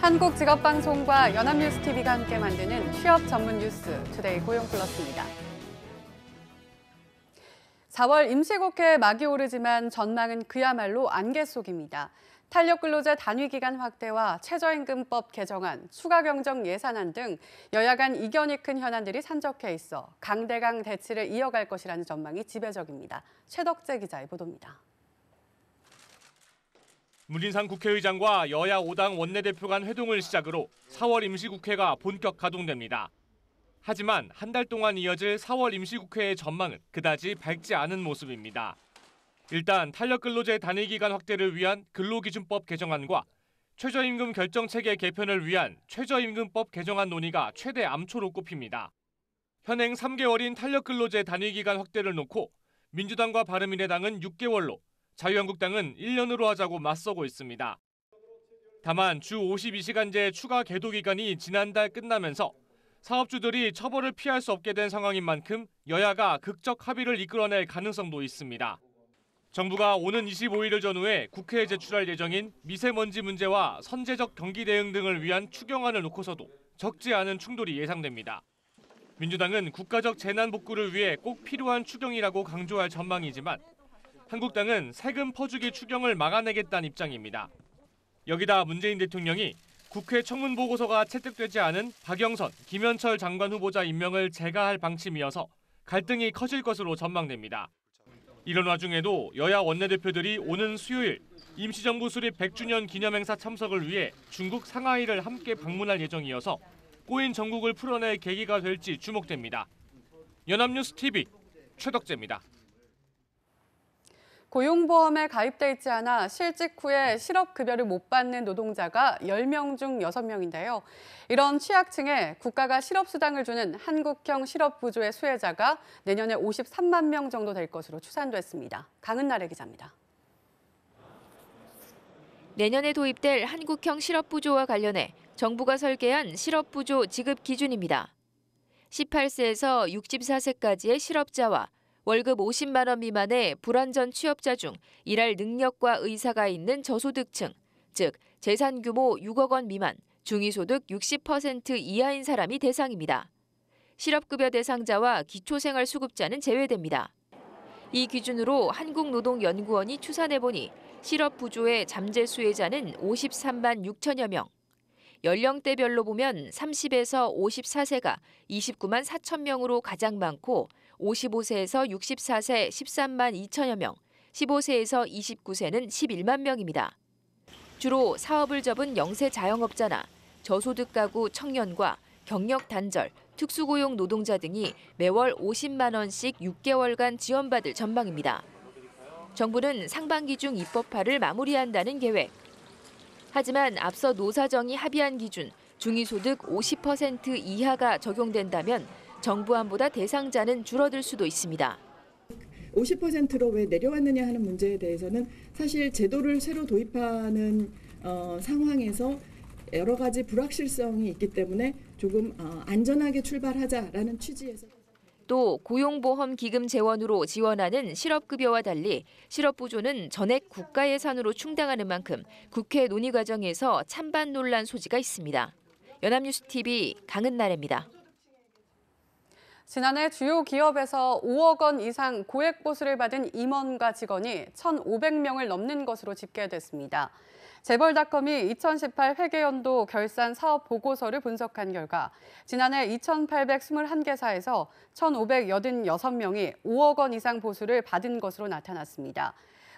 한국직업방송과 연합뉴스TV가 함께 만드는 취업 전문 뉴스 투데이 고용플러스입니다. 4월 임시국회 막이 오르지만 전망은 그야말로 안개 속입니다. 탄력근로자 단위기간 확대와 최저임금법 개정안, 추가 경정 예산안 등 여야 간 이견이 큰 현안들이 산적해 있어 강대강 대치를 이어갈 것이라는 전망이 지배적입니다. 최덕재 기자의 보도입니다. 문인상 국회의장과 여야 5당 원내대표 간 회동을 시작으로 4월 임시국회가 본격 가동됩니다. 하지만 한 달 동안 이어질 4월 임시국회의 전망은 그다지 밝지 않은 모습입니다. 일단 탄력근로제 단위기간 확대를 위한 근로기준법 개정안과 최저임금 결정체계 개편을 위한 최저임금법 개정안 논의가 최대 암초로 꼽힙니다. 현행 3개월인 탄력근로제 단위기간 확대를 놓고 민주당과 바른미래당은 6개월로, 자유한국당은 1년으로 하자고 맞서고 있습니다. 다만 주 52시간제 추가 계도 기간이 지난달 끝나면서 사업주들이 처벌을 피할 수 없게 된 상황인 만큼 여야가 극적 합의를 이끌어낼 가능성도 있습니다. 정부가 오는 25일을 전후해 국회에 제출할 예정인 미세먼지 문제와 선제적 경기 대응 등을 위한 추경안을 놓고서도 적지 않은 충돌이 예상됩니다. 민주당은 국가적 재난 복구를 위해 꼭 필요한 추경이라고 강조할 전망이지만 한국당은 세금 퍼주기 추경을 막아내겠다는 입장입니다. 여기다 문재인 대통령이 국회 청문보고서가 채택되지 않은 박영선, 김현철 장관 후보자 임명을 재가할 방침이어서 갈등이 커질 것으로 전망됩니다. 이런 와중에도 여야 원내대표들이 오는 수요일 임시정부 수립 100주년 기념행사 참석을 위해 중국 상하이를 함께 방문할 예정이어서 꼬인 정국을 풀어낼 계기가 될지 주목됩니다. 연합뉴스TV 최덕재입니다. 고용보험에 가입돼 있지 않아 실직 후에 실업급여를 못 받는 노동자가 10명 중 6명인데요. 이런 취약층에 국가가 실업수당을 주는 한국형 실업부조의 수혜자가 내년에 53만 명 정도 될 것으로 추산됐습니다. 강은나래 기자입니다. 내년에 도입될 한국형 실업부조와 관련해 정부가 설계한 실업부조 지급 기준입니다. 18세에서 64세까지의 실업자와 월급 50만 원 미만의 불완전 취업자 중 일할 능력과 의사가 있는 저소득층, 즉 재산 규모 6억 원 미만, 중위소득 60% 이하인 사람이 대상입니다. 실업급여 대상자와 기초생활수급자는 제외됩니다. 이 기준으로 한국노동연구원이 추산해보니 실업부조의 잠재 수혜자는 53만 6천여 명. 연령대별로 보면 30에서 54세가 29만 4천 명으로 가장 많고 55세에서 64세 13만 2천여 명, 15세에서 29세는 11만 명입니다. 주로 사업을 접은 영세 자영업자나 저소득 가구 청년과 경력 단절, 특수고용 노동자 등이 매월 50만 원씩 6개월간 지원받을 전망입니다. 정부는 상반기 중 입법화를 마무리한다는 계획. 하지만 앞서 노사정이 합의한 기준 중위소득 50% 이하가 적용된다면 정부안보다 대상자는 줄어들 수도 있습니다. 50%로 왜 내려왔느냐 하는 문제에 대해서는 사실 제도를 새로 도입하는 상황에서 여러 가지 불확실성이 있기 때문에 조금 안전하게 출발하자라는 취지에서. 또 고용보험 기금 재원으로 지원하는 실업급여와 달리 실업부조는 전액 국가 예산으로 충당하는 만큼 국회 논의 과정에서 찬반 논란 소지가 있습니다. 연합뉴스TV 강은나래입니다. 지난해 주요 기업에서 5억 원 이상 고액보수를 받은 임원과 직원이 1,500명을 넘는 것으로 집계됐습니다. 재벌닷컴이 2018 회계연도 결산 사업 보고서를 분석한 결과 지난해 2,821개사에서 1,586명이 5억 원 이상 보수를 받은 것으로 나타났습니다.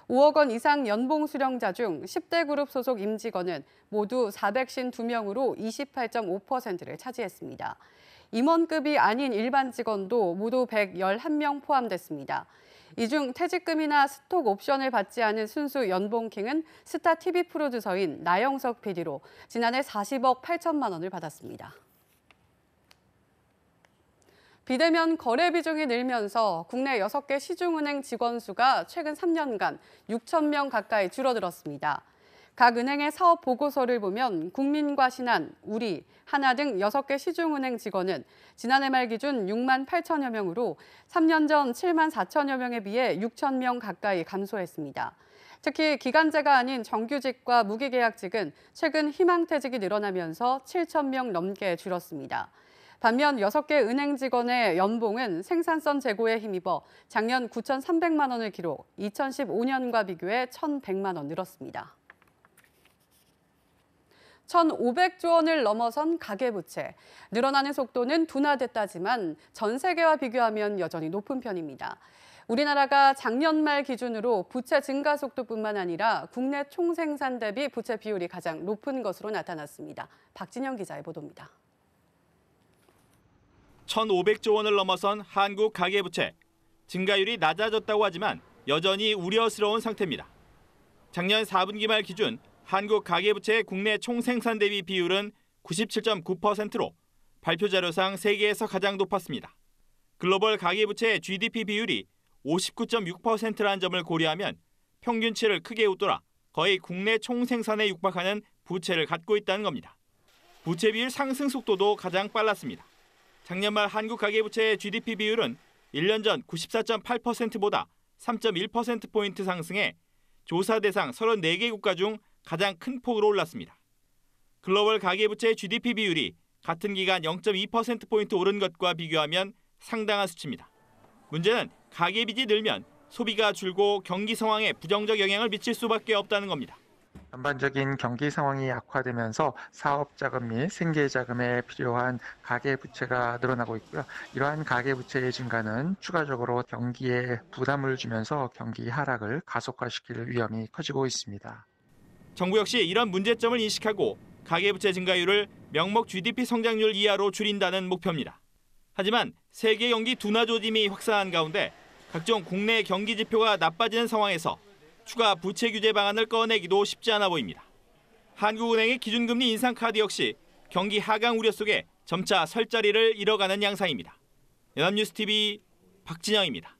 5억 원 이상 연봉 수령자 중 10대 그룹 소속 임직원은 모두 452명으로 28.5%를 차지했습니다. 임원급이 아닌 일반 직원도 모두 111명 포함됐습니다. 이 중 퇴직금이나 스톡 옵션을 받지 않은 순수 연봉킹은 스타 TV 프로듀서인 나영석 PD로 지난해 40억 8천만 원을 받았습니다. 비대면 거래 비중이 늘면서 국내 6개 시중은행 직원 수가 최근 3년간 6천 명 가까이 줄어들었습니다. 각 은행의 사업 보고서를 보면 국민과 신한, 우리, 하나 등 6개 시중은행 직원은 지난해 말 기준 6만 8천여 명으로 3년 전 7만 4천여 명에 비해 6천 명 가까이 감소했습니다. 특히 기간제가 아닌 정규직과 무기계약직은 최근 희망퇴직이 늘어나면서 7,000명 넘게 줄었습니다. 반면 6개 은행 직원의 연봉은 생산성 제고에 힘입어 작년 9,300만 원을 기록, 2015년과 비교해 1,100만 원 늘었습니다. 1,500조 원을 넘어선 가계부채. 늘어나는 속도는 둔화됐다지만 전 세계와 비교하면 여전히 높은 편입니다. 우리나라가 작년 말 기준으로 부채 증가 속도뿐만 아니라 국내 총생산 대비 부채 비율이 가장 높은 것으로 나타났습니다. 박진영 기자의 보도입니다. 1,500조 원을 넘어선 한국 가계부채. 증가율이 낮아졌다고 하지만 여전히 우려스러운 상태입니다. 작년 4분기 말 기준 한국 가계부채의 국내 총생산 대비 비율은 97.9%로 발표 자료상 세계에서 가장 높았습니다. 글로벌 가계부채의 GDP 비율이 59.6%라는 점을 고려하면 평균치를 크게 웃돌아 거의 국내 총생산에 육박하는 부채를 갖고 있다는 겁니다. 부채 비율 상승 속도도 가장 빨랐습니다. 작년 말 한국 가계부채의 GDP 비율은 1년 전 94.8%보다 3.1%포인트 상승해 조사 대상 34개 국가 중 가장 큰 폭으로 올랐습니다. 글로벌 가계부채의 GDP 비율이 같은 기간 0.2%포인트 오른 것과 비교하면 상당한 수치입니다. 문제는 가계빚이 늘면 소비가 줄고 경기 상황에 부정적 영향을 미칠 수밖에 없다는 겁니다. 전반적인 경기 상황이 악화되면서 사업 자금 및 생계 자금에 필요한 가계 부채가 늘어나고 있고요. 이러한 가계 부채의 증가는 추가적으로 경기에 부담을 주면서 경기 하락을 가속화시킬 위험이 커지고 있습니다. 정부 역시 이런 문제점을 인식하고 가계부채 증가율을 명목 GDP 성장률 이하로 줄인다는 목표입니다. 하지만 세계 경기 둔화 조짐이 확산한 가운데 각종 국내 경기 지표가 나빠지는 상황에서 추가 부채 규제 방안을 꺼내기도 쉽지 않아 보입니다. 한국은행의 기준금리 인상 카드 역시 경기 하강 우려 속에 점차 설 자리를 잃어가는 양상입니다. 연합뉴스TV 박진영입니다.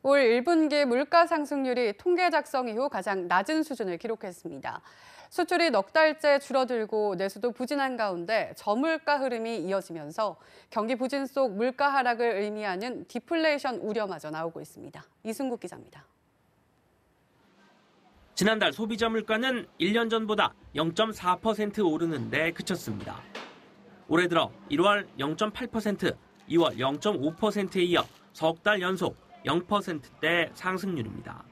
올 1분기 물가 상승률이 통계 작성 이후 가장 낮은 수준을 기록했습니다. 수출이 넉 달째 줄어들고 내수도 부진한 가운데 저물가 흐름이 이어지면서 경기 부진 속 물가 하락을 의미하는 디플레이션 우려마저 나오고 있습니다. 이승국 기자입니다. 지난달 소비자 물가는 1년 전보다 0.4% 오르는 데 그쳤습니다. 올해 들어 1월 0.8%, 2월 0.5%에 이어 석 달 연속 0%대 상승률입니다.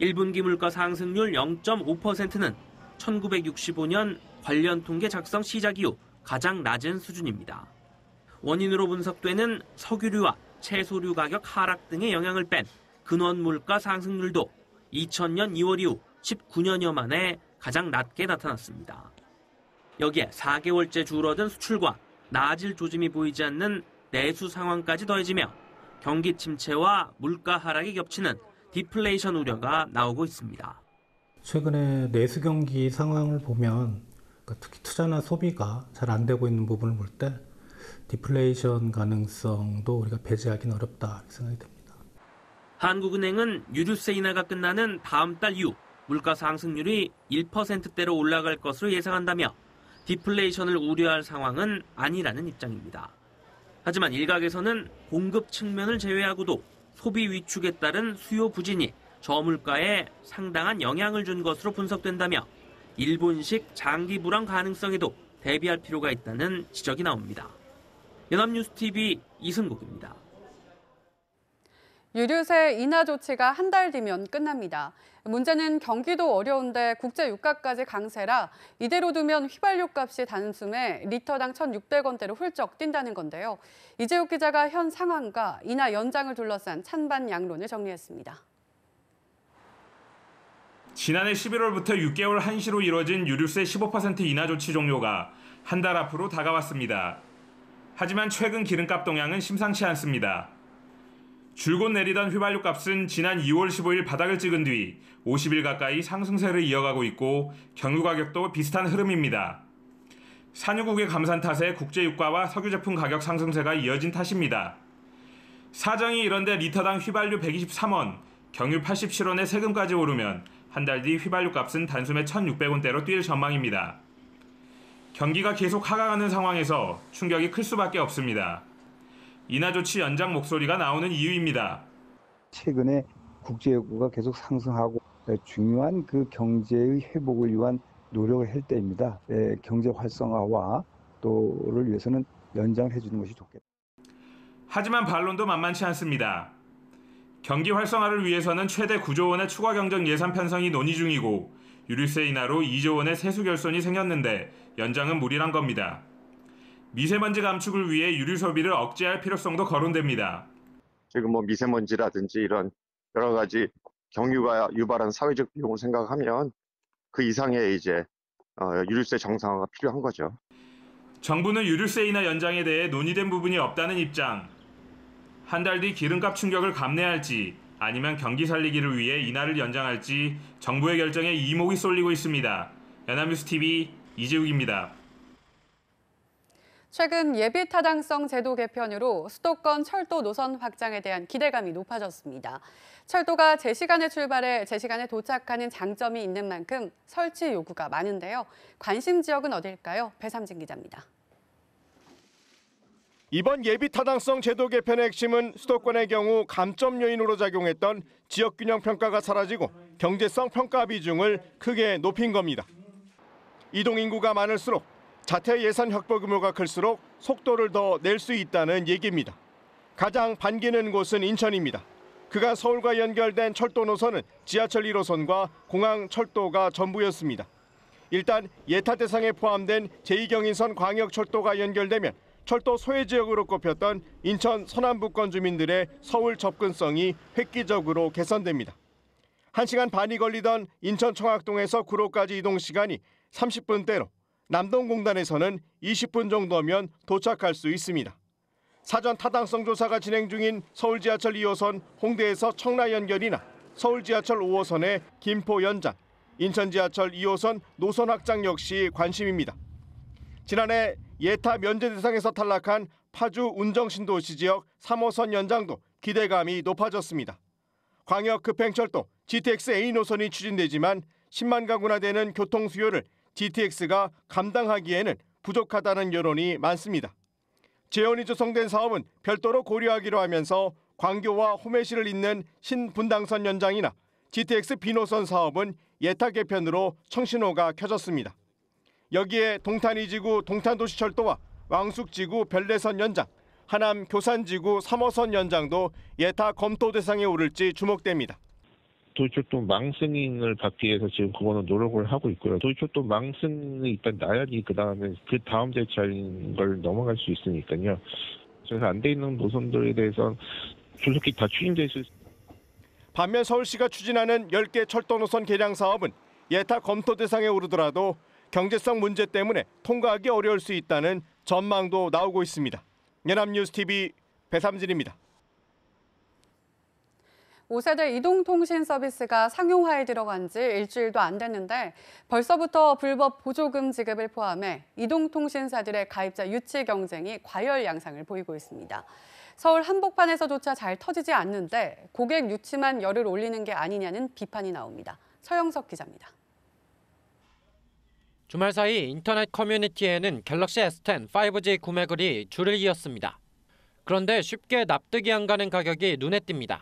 1분기 물가 상승률 0.5%는 1965년 관련 통계 작성 시작 이후 가장 낮은 수준입니다. 원인으로 분석되는 석유류와 채소류 가격 하락 등의 영향을 뺀 근원 물가 상승률도 2000년 2월 이후 19년여 만에 가장 낮게 나타났습니다. 여기에 4개월째 줄어든 수출과 나아질 조짐이 보이지 않는 내수 상황까지 더해지며 경기 침체와 물가 하락이 겹치는 디플레이션 우려가 나오고 있습니다. 최근에 내수 경기 상황을 보면 특히 투자나 소비가 잘 안 되고 있는 부분을 볼 때 디플레이션 가능성도 우리가 배제하기는 어렵다 생각이 듭니다. 한국은행은 유류세 인하가 끝나는 다음 달 이후 물가 상승률이 1%대로 올라갈 것으로 예상한다며 디플레이션을 우려할 상황은 아니라는 입장입니다. 하지만 일각에서는 공급 측면을 제외하고도 소비 위축에 따른 수요 부진이 저물가에 상당한 영향을 준 것으로 분석된다며 일본식 장기 불황 가능성에도 대비할 필요가 있다는 지적이 나옵니다. 연합뉴스TV 이승국입니다. 유류세 인하 조치가 한 달 뒤면 끝납니다. 문제는 경기도 어려운데 국제 유가까지 강세라 이대로 두면 휘발유 값이 단숨에 리터당 1,600원대로 훌쩍 뛴다는 건데요. 이재욱 기자가 현 상황과 인하 연장을 둘러싼 찬반 양론을 정리했습니다. 지난해 11월부터 6개월 한시로 이뤄진 유류세 15% 인하 조치 종료가 한 달 앞으로 다가왔습니다. 하지만 최근 기름값 동향은 심상치 않습니다. 줄곧 내리던 휘발유 값은 지난 2월 15일 바닥을 찍은 뒤 50일 가까이 상승세를 이어가고 있고 경유 가격도 비슷한 흐름입니다. 산유국의 감산 탓에 국제유가와 석유 제품 가격 상승세가 이어진 탓입니다. 사정이 이런데 리터당 휘발유 123원, 경유 87원에 세금까지 오르면 한 달 뒤 휘발유 값은 단숨에 1,600원대로 뛸 전망입니다. 경기가 계속 하강하는 상황에서 충격이 클 수밖에 없습니다. 인하 조치 연장 목소리가 나오는 이유입니다. 최근에 국제 요구가 계속 상승하고 중요한 그 경제의 회복을 위한 노력을 할 때입니다. 경제 활성화와 또를 위해서는 연장을 해주는 것이 좋겠다. 하지만 반론도 만만치 않습니다. 경기 활성화를 위해서는 최대 9조 원의 추가 경정 예산 편성이 논의 중이고 유류세 인하로 2조 원의 세수 결손이 생겼는데 연장은 무리란 겁니다. 미세먼지 감축을 위해 유류 소비를 억제할 필요성도 거론됩니다. 지금 미세먼지라든지 이런 여러 가지 경유가 유발한 사회적 비용을 생각하면 그 이상의 이제 유류세 정상화가 필요한 거죠. 정부는 유류세 인하 연장에 대해 논의된 부분이 없다는 입장. 한 달 뒤 기름값 충격을 감내할지 아니면 경기 살리기를 위해 인하를 연장할지 정부의 결정에 이목이 쏠리고 있습니다. 연합뉴스TV 이재욱입니다. 최근 예비타당성 제도 개편으로 수도권 철도 노선 확장에 대한 기대감이 높아졌습니다. 철도가 제 시간에 출발해 제 시간에 도착하는 장점이 있는 만큼 설치 요구가 많은데요. 관심 지역은 어딜까요? 배삼진 기자입니다. 이번 예비타당성 제도 개편의 핵심은 수도권의 경우 감점 요인으로 작용했던 지역균형 평가가 사라지고 경제성 평가 비중을 크게 높인 겁니다. 이동 인구가 많을수록 자체 예산 확보 규모가 클수록 속도를 더 낼 수 있다는 얘기입니다. 가장 반기는 곳은 인천입니다. 그간 서울과 연결된 철도 노선은 지하철 1호선과 공항 철도가 전부였습니다. 일단 예타 대상에 포함된 제2경인선 광역철도가 연결되면 철도 소외 지역으로 꼽혔던 인천 서남부권 주민들의 서울 접근성이 획기적으로 개선됩니다. 1시간 반이 걸리던 인천 청학동에서 구로까지 이동 시간이 30분대로 남동공단에서는 20분 정도면 도착할 수 있습니다. 사전 타당성 조사가 진행 중인 서울 지하철 2호선 홍대에서 청라 연결이나 서울 지하철 5호선의 김포 연장, 인천 지하철 2호선 노선 확장 역시 관심입니다. 지난해 예타 면제 대상에서 탈락한 파주 운정신도시 지역 3호선 연장도 기대감이 높아졌습니다. 광역 급행철도 GTX A 노선이 추진되지만 10만 가구나 되는 교통 수요를 GTX가 감당하기에는 부족하다는 여론이 많습니다. 재원이 조성된 사업은 별도로 고려하기로 하면서 광교와 호메시를 잇는 신분당선 연장이나 GTX B노선 사업은 예타 개편으로 청신호가 켜졌습니다. 여기에 동탄2지구 동탄도시철도와 왕숙지구 별내선 연장, 하남 교산지구 3호선 연장도 예타 검토 대상에 오를지 주목됩니다. 도시철도 망승인을 받기 위해서 지금 그거는 노력을 하고 있고요. 도시철도 망승이 일단 나야지 그 다음 대차인 걸 넘어갈 수 있으니까요. 그래서 안 돼 있는 노선들에 대해서 조속히 다 추진될 수 있습니다. 반면 서울시가 추진하는 10개 철도 노선 개량 사업은 예타 검토 대상에 오르더라도 경제성 문제 때문에 통과하기 어려울 수 있다는 전망도 나오고 있습니다. 연합뉴스TV 배삼진입니다. 5세대 이동통신 서비스가 상용화에 들어간 지 일주일도 안 됐는데 벌써부터 불법 보조금 지급을 포함해 이동통신사들의 가입자 유치 경쟁이 과열 양상을 보이고 있습니다. 서울 한복판에서조차 잘 터지지 않는데 고객 유치만 열을 올리는 게 아니냐는 비판이 나옵니다. 서영석 기자입니다. 주말 사이 인터넷 커뮤니티에는 갤럭시 S10 5G 구매글이 줄을 이었습니다. 그런데 쉽게 납득이 안 가는 가격이 눈에 띕니다.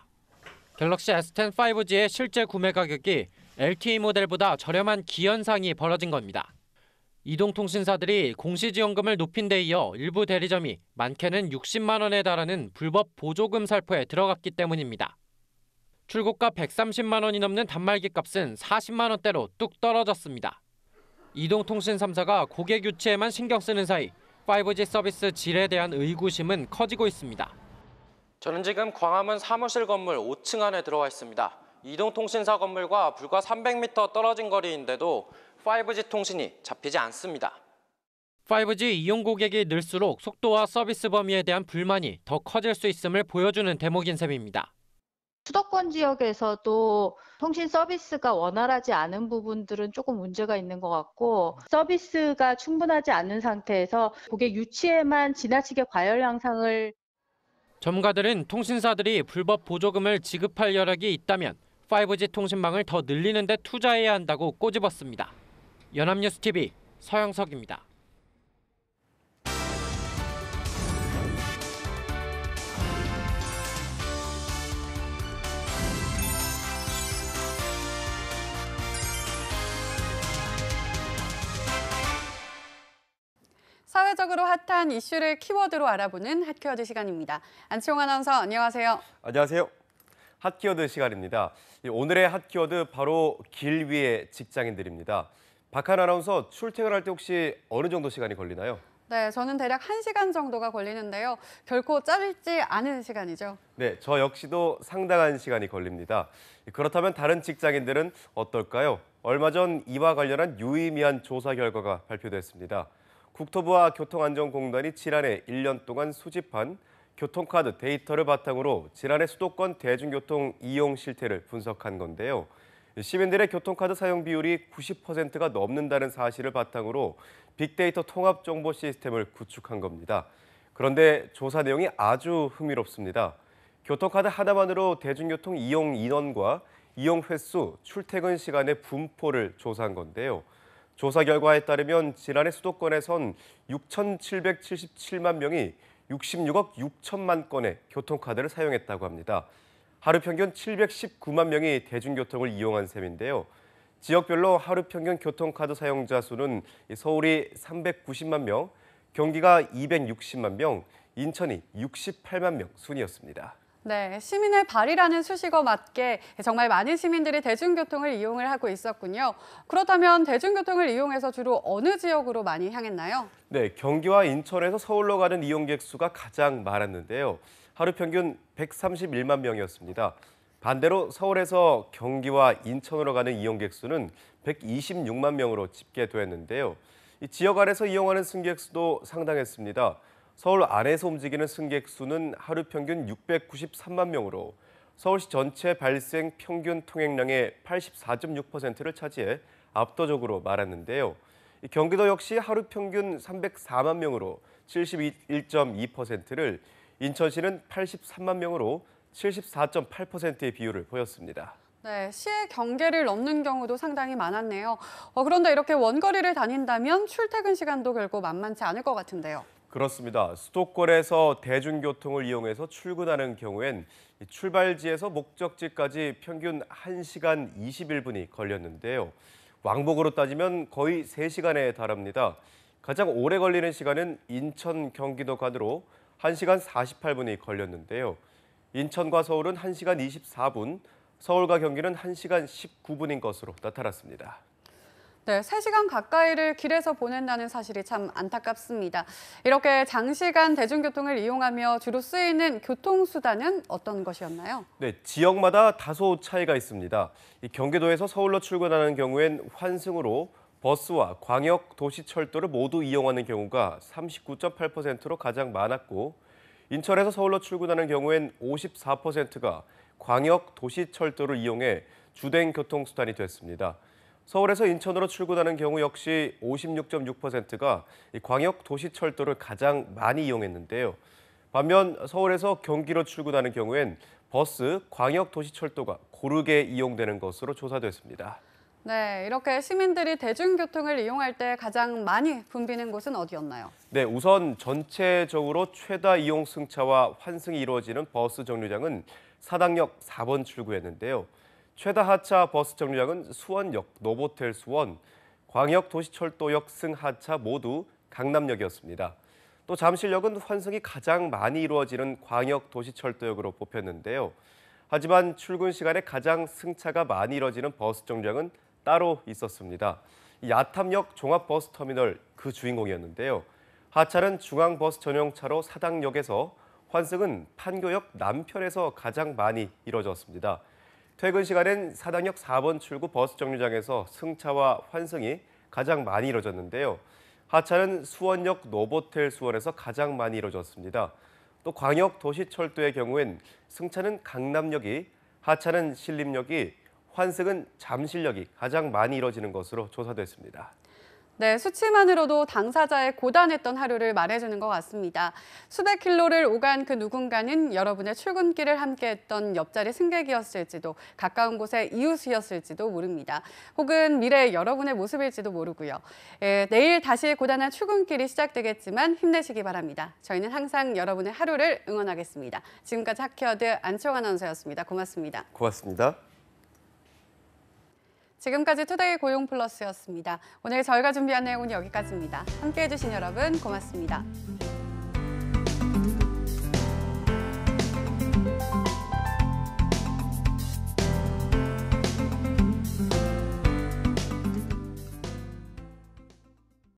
갤럭시 S10 5G의 실제 구매 가격이 LTE 모델보다 저렴한 기현상이 벌어진 겁니다. 이동통신사들이 공시지원금을 높인 데 이어 일부 대리점이 많게는 60만 원에 달하는 불법 보조금 살포에 들어갔기 때문입니다. 출고가 130만 원이 넘는 단말기 값은 40만 원대로 뚝 떨어졌습니다. 이동통신 3사가 고객 유치에만 신경 쓰는 사이 5G 서비스 질에 대한 의구심은 커지고 있습니다. 저는 지금 광화문 사무실 건물 5층 안에 들어와 있습니다. 이동통신사 건물과 불과 300m 떨어진 거리인데도 5G 통신이 잡히지 않습니다. 5G 이용 고객이 늘수록 속도와 서비스 범위에 대한 불만이 더 커질 수 있음을 보여주는 대목인 셈입니다. 수도권 지역에서도 통신 서비스가 원활하지 않은 부분들은 조금 문제가 있는 것 같고 서비스가 충분하지 않은 상태에서 고객 유치에만 지나치게 과열 양상을 전문가들은 통신사들이 불법 보조금을 지급할 여력이 있다면 5G 통신망을 더 늘리는 데 투자해야 한다고 꼬집었습니다. 연합뉴스TV 서영석입니다. 사회적으로 핫한 이슈를 키워드로 알아보는 핫키워드 시간입니다. 안치홍 아나운서 안녕하세요. 안녕하세요. 핫키워드 시간입니다. 오늘의 핫키워드 바로 길 위의 직장인들입니다. 박한 아나운서, 출퇴근할 때 혹시 어느 정도 시간이 걸리나요? 네, 저는 대략 1시간 정도가 걸리는데요. 결코 짧지 않은 시간이죠. 네, 저 역시도 상당한 시간이 걸립니다. 그렇다면 다른 직장인들은 어떨까요? 얼마 전 이와 관련한 유의미한 조사 결과가 발표됐습니다. 국토부와 교통안전공단이 지난해 1년 동안 수집한 교통카드 데이터를 바탕으로 지난해 수도권 대중교통 이용 실태를 분석한 건데요. 시민들의 교통카드 사용 비율이 90%가 넘는다는 사실을 바탕으로 빅데이터 통합 정보 시스템을 구축한 겁니다. 그런데 조사 내용이 아주 흥미롭습니다. 교통카드 하나만으로 대중교통 이용 인원과 이용 횟수, 출퇴근 시간의 분포를 조사한 건데요. 조사 결과에 따르면 지난해 수도권에선 6,777만 명이 66억 6천만 건의 교통카드를 사용했다고 합니다. 하루 평균 719만 명이 대중교통을 이용한 셈인데요. 지역별로 하루 평균 교통카드 사용자 수는 서울이 390만 명, 경기가 260만 명, 인천이 68만 명 순이었습니다. 네, 시민의 발이라는 수식어 맞게 정말 많은 시민들이 대중교통을 이용을 하고 있었군요. 그렇다면 대중교통을 이용해서 주로 어느 지역으로 많이 향했나요? 네, 경기와 인천에서 서울로 가는 이용객 수가 가장 많았는데요. 하루 평균 131만 명이었습니다. 반대로 서울에서 경기와 인천으로 가는 이용객 수는 126만 명으로 집계됐는데요. 이 지역 안에서 이용하는 승객 수도 상당했습니다. 서울 안에서 움직이는 승객 수는 하루 평균 693만 명으로 서울시 전체 발생 평균 통행량의 84.6%를 차지해 압도적으로 많았는데요. 경기도 역시 하루 평균 304만 명으로 71.2%를, 인천시는 83만 명으로 74.8%의 비율을 보였습니다. 네, 시의 경계를 넘는 경우도 상당히 많았네요. 그런데 이렇게 원거리를 다닌다면 출퇴근 시간도 결코 만만치 않을 것 같은데요. 그렇습니다. 수도권에서 대중교통을 이용해서 출근하는 경우엔 출발지에서 목적지까지 평균 1시간 21분이 걸렸는데요. 왕복으로 따지면 거의 3시간에 달합니다. 가장 오래 걸리는 시간은 인천 경기도 간으로 1시간 48분이 걸렸는데요. 인천과 서울은 1시간 24분, 서울과 경기는 1시간 19분인 것으로 나타났습니다. 네, 3시간 가까이를 길에서 보낸다는 사실이 참 안타깝습니다. 이렇게 장시간 대중교통을 이용하며 주로 쓰이는 교통수단은 어떤 것이었나요? 네, 지역마다 다소 차이가 있습니다. 경기도에서 서울로 출근하는 경우엔 환승으로 버스와 광역 도시철도를 모두 이용하는 경우가 39.8%로 가장 많았고, 인천에서 서울로 출근하는 경우엔 54%가 광역 도시철도를 이용해 주된 교통수단이 됐습니다. 서울에서 인천으로 출근하는 경우 역시 56.6%가 광역 도시철도를 가장 많이 이용했는데요. 반면 서울에서 경기로 출근하는 경우엔 버스, 광역 도시철도가 고르게 이용되는 것으로 조사됐습니다. 네, 이렇게 시민들이 대중교통을 이용할 때 가장 많이 붐비는 곳은 어디였나요? 네, 우선 전체적으로 최다 이용 승차와 환승이 이루어지는 버스 정류장은 사당역 4번 출구였는데요. 최다 하차 버스 정류장은 수원역, 노보텔 수원, 광역도시철도역 승하차 모두 강남역이었습니다. 또 잠실역은 환승이 가장 많이 이루어지는 광역도시철도역으로 뽑혔는데요. 하지만 출근 시간에 가장 승차가 많이 이루어지는 버스 정류장은 따로 있었습니다. 야탐역 종합버스터미널 그 주인공이었는데요. 하차는 중앙버스 전용차로 사당역에서, 환승은 판교역 남편에서 가장 많이 이루어졌습니다. 퇴근 시간엔 사당역 4번 출구 버스 정류장에서 승차와 환승이 가장 많이 이루어졌는데요. 하차는 수원역 노보텔 수원에서 가장 많이 이루어졌습니다. 또 광역도시철도의 경우엔 승차는 강남역이, 하차는 신림역이, 환승은 잠실역이 가장 많이 이루어지는 것으로 조사됐습니다. 네, 수치만으로도 당사자의 고단했던 하루를 말해주는 것 같습니다. 수백 킬로를 오간 그 누군가는 여러분의 출근길을 함께했던 옆자리 승객이었을지도, 가까운 곳의 이웃이었을지도 모릅니다. 혹은 미래의 여러분의 모습일지도 모르고요. 내일 다시 고단한 출근길이 시작되겠지만 힘내시기 바랍니다. 저희는 항상 여러분의 하루를 응원하겠습니다. 지금까지 핫키워드 안치홍 아나운서였습니다. 고맙습니다. 고맙습니다. 지금까지 투데이 고용 플러스였습니다. 오늘 저희가 준비한 내용은 여기까지입니다. 함께해 주신 여러분 고맙습니다.